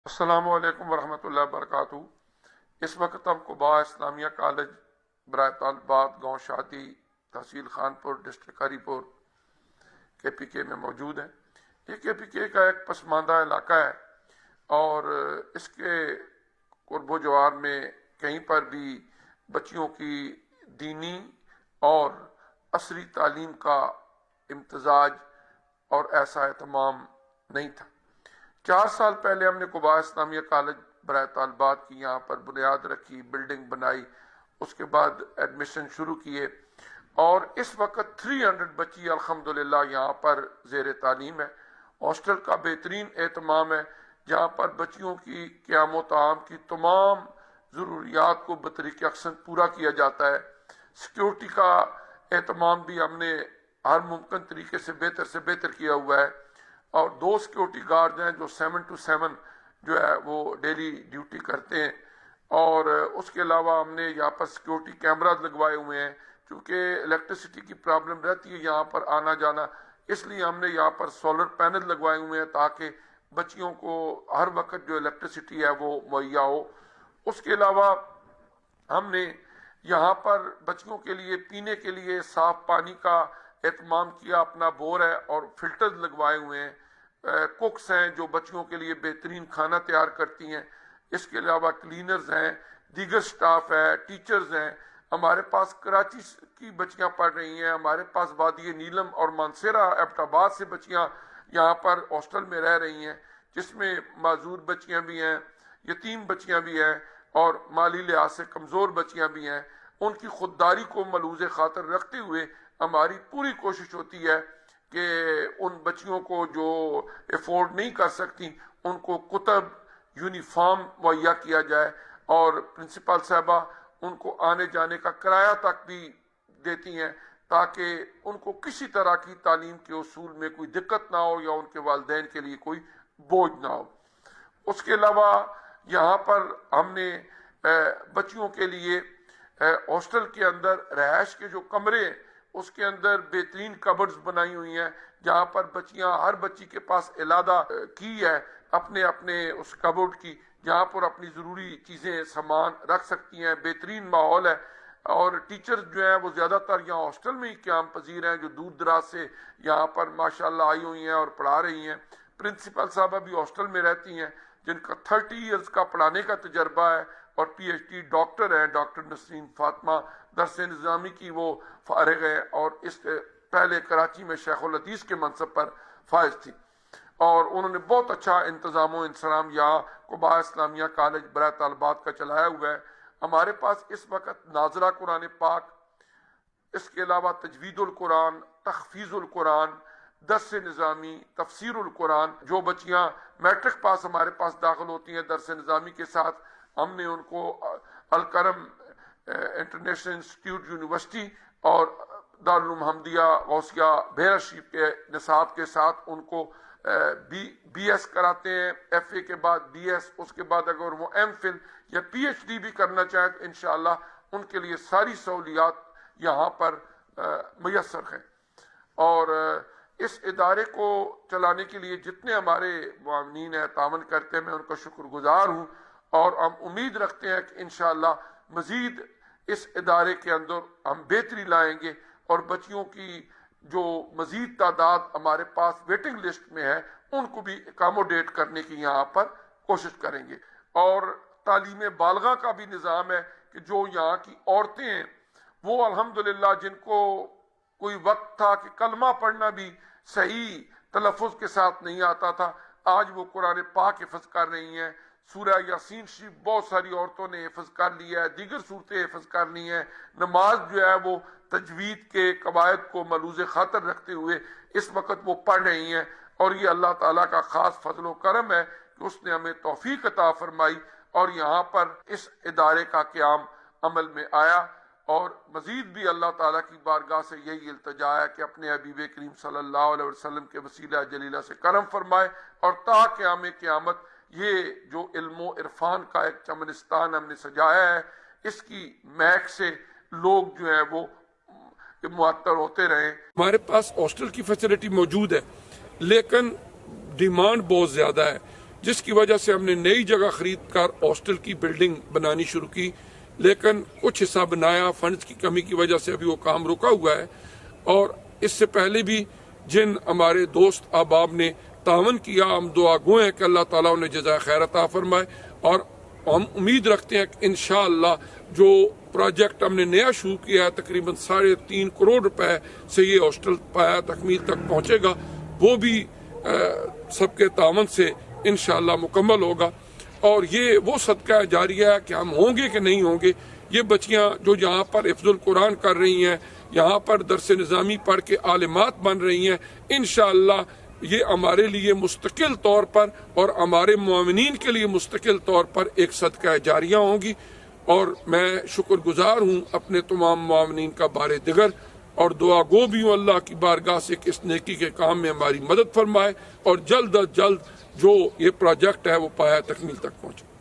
السلام علیکم ورحمۃ اللہ وبرکاتہ۔ اس وقت ہم قباء اسلامیہ کالج برائے طالبات گاؤں شادی تحصیل خانپور ڈسٹرکٹ ہری پور KPK میں موجود ہیں۔ یہ KPK کا ایک پسماندہ علاقہ ہے اور اس کے قرب و جوار میں کہیں پر بھی بچیوں کی دینی اور عصری تعلیم کا امتزاج اور ایسا اہتمام نہیں تھا۔ 4 سال پہلے ہم نے قباء اسلامیہ کالج برائے طالبات کی یہاں پر بنیاد رکھی، بلڈنگ بنائی، اس کے بعد ایڈمیشن شروع کیے اور اس وقت 300 بچی الحمدللہ یہاں پر زیر تعلیم ہے۔ ہاسٹل کا بہترین اہتمام ہے جہاں پر بچیوں کی قیام و طعام کی تمام ضروریات کو بطریق احسن پورا کیا جاتا ہے۔ سیکیورٹی کا اہتمام بھی ہم نے ہر ممکن طریقے سے بہتر کیا ہوا ہے اور 2 سیکیورٹی گارڈ ہیں جو 7 to 7 جو ہے وہ ڈیلی ڈیوٹی کرتے ہیں اور اس کے علاوہ ہم نے یہاں پر سیکیورٹی کیمراز لگوائے ہوئے ہیں۔ چونکہ الیکٹریسٹی کی پرابلم رہتی ہے یہاں پر آنا جانا، اس لیے ہم نے یہاں پر سولر پینل لگوائے ہوئے ہیں تاکہ بچیوں کو ہر وقت جو الیکٹریسٹی ہے وہ مہیا ہو۔ اس کے علاوہ ہم نے یہاں پر بچیوں کے لیے پینے کے لیے صاف پانی کا اہتمام کیا، اپنا بور ہے اور فلٹرز لگوائے ہوئے ہیں۔ کوکس ہیں جو بچیوں کے لیے بہترین کھانا تیار کرتی ہیں۔ اس کے علاوہ کلینرز ہیں، دیگر سٹاف ہے، ٹیچرز ہیں۔ ہمارے پاس کراچی کی بچیاں پڑھ رہی ہیں، ہمارے پاس وادی نیلم اور مانسیرہ ایبٹ آباد سے بچیاں یہاں پر ہاسٹل میں رہ رہی ہیں، جس میں معذور بچیاں بھی ہیں، یتیم بچیاں بھی ہیں اور مالی لحاظ سے کمزور بچیاں بھی ہیں۔ ان کی خودداری کو ملحوظ خاطر رکھتے ہوئے ہماری پوری کوشش ہوتی ہے کہ ان بچیوں کو جو افورڈ نہیں کر سکتی ان کو کتب، یونیفارم مہیا کیا جائے اور پرنسپل صاحبہ ان کو آنے جانے کا کرایہ تک بھی دیتی ہیں تاکہ ان کو کسی طرح کی تعلیم کے حصول میں کوئی دقت نہ ہو یا ان کے والدین کے لیے کوئی بوجھ نہ ہو۔ اس کے علاوہ یہاں پر ہم نے بچیوں کے لیے ہاسٹل کے اندر رہائش کے جو کمرے ہیں اس کے اندر بہترین کبرڈز بنائی ہوئی ہیں جہاں پر بچیاں، ہر بچی کے پاس علادہ کی ہے اپنے اس کبرڈ کی، جہاں پر اپنی ضروری چیزیں سامان رکھ سکتی ہیں۔ بہترین ماحول ہے اور ٹیچرز جو ہیں وہ زیادہ تر یہاں ہاسٹل میں ہی قیام پذیر ہیں جو دور دراز سے یہاں پر ماشاءاللہ آئی ہوئی ہیں اور پڑھا رہی ہیں۔ پرنسپل صاحبہ بھی ہاسٹل میں رہتی ہیں جن کا 30 ایئرز کا پڑھانے کا تجربہ ہے اور PhD ڈاکٹر ہیں، ڈاکٹر نسرین فاطمہ۔ درس نظامی کی وہ فارغ ہے اور اس پہلے کراچی میں شیخ الحدیث کے منصب پر فائز تھی اور انہوں نے بہت اچھا انتظام و انصرام یہاں قباء اسلامیہ کالج برائے طالبات کا چلایا ہوا ہے۔ ہمارے پاس اس وقت ناظرہ قرآن پاک، اس کے علاوہ تجوید القرآن، تحفیظ القرآن، درس نظامی، تفسیر القرآن، جو بچیاں میٹرک پاس ہمارے پاس داخل ہوتی ہیں درس نظامی کے ساتھ، ہم نے ان کو الکرم انٹرنیشنل انسٹیٹیوٹ یونیورسٹی اور دارالعلوم حمدیہ غوثیہ بحیرہ شریف کے نصاب کے ساتھ ان کو BS کراتے ہیں، FA کے بعد BS، اس کے بعد اگر وہ MPhil یا PhD بھی کرنا چاہیں تو انشاءاللہ ان کے لیے ساری سہولیات یہاں پر میسر ہیں۔ اور اس ادارے کو چلانے کے لیے جتنے ہمارے معاونین ہیں، تعاون کرتے ہیں، میں ان کا شکر گزار ہوں اور ہم امید رکھتے ہیں کہ انشاءاللہ مزید اس ادارے کے اندر ہم بہتری لائیں گے اور بچیوں کی جو مزید تعداد ہمارے پاس ویٹنگ لسٹ میں ہے ان کو بھی اکاموڈیٹ کرنے کی یہاں پر کوشش کریں گے۔ اور تعلیم بالغہ کا بھی نظام ہے کہ جو یہاں کی عورتیں ہیں وہ الحمدللہ جن کو کوئی وقت تھا کہ کلمہ پڑھنا بھی صحیح تلفظ کے ساتھ نہیں آتا تھا، آج وہ قرآن پاک حفظ کر رہی ہیں۔ سورہ یاسین شریف بہت ساری عورتوں نے حفظ کر لیا ہے، دیگر صورتیں حفظ کر لی ہیں۔ نماز جو ہے وہ تجوید کے قواعد کو ملحوظ خاطر رکھتے ہوئے اس وقت وہ پڑھ رہی ہیں اور یہ اللہ تعالیٰ کا خاص فضل و کرم ہے کہ اس نے ہمیں توفیق عطا فرمائی اور یہاں پر اس ادارے کا قیام عمل میں آیا۔ اور مزید بھی اللہ تعالیٰ کی بارگاہ سے یہی التجا ہے کہ اپنے حبیب کریم صلی اللہ علیہ وسلم کے وسیلہ جلیلہ سے کرم فرمائے اور تا قیام قیامت یہ جو علم و عرفان کا ایک چمنستان ہم نے سجایا ہے اس کی مہک سے لوگ جو ہیں وہ معطر ہوتے رہیں۔ ہمارے پاس ہاسٹل کی فیسلٹی موجود ہے لیکن ڈیمانڈ بہت زیادہ ہے۔ جس کی وجہ سے ہم نے نئی جگہ خرید کر ہاسٹل کی بلڈنگ بنانی شروع کی، لیکن کچھ حصہ بنایا، فنڈز کی کمی کی وجہ سے ابھی وہ کام رکا ہوا ہے۔ اور اس سے پہلے بھی جن ہمارے دوست احباب نے تعاون کیا، ہم دعا گو ہیں کہ اللہ تعالیٰ انہیں جزائے خیر عطا فرمائے، اور ہم امید رکھتے ہیں کہ انشاءاللہ جو پروجیکٹ ہم نے نیا شروع کیا ہے تقریباً 3.5 کروڑ روپے سے یہ ہاسٹل پایا تکمیل تک پہنچے گا، وہ بھی سب کے تعاون سے انشاءاللہ مکمل ہوگا۔ اور یہ وہ صدقہ جاریہ ہے کہ ہم ہوں گے کہ نہیں ہوں گے، یہ بچیاں جو یہاں پر حفظ القرآن کر رہی ہیں، یہاں پر درس نظامی پڑھ کے عالمات بن رہی ہیں، انشاءاللہ یہ ہمارے لیے مستقل طور پر اور ہمارے معاونین کے لیے مستقل طور پر ایک صدقہ جاریہ ہوں گی۔ اور میں شکر گزار ہوں اپنے تمام معاونین کا بار دیگر، اور دعا گو بھی ہوں اللہ کی بارگاہ سے کہ اس نیکی کے کام میں ہماری مدد فرمائے اور جلد از جلد جو یہ پروجیکٹ ہے وہ پایا تکمیل تک پہنچے۔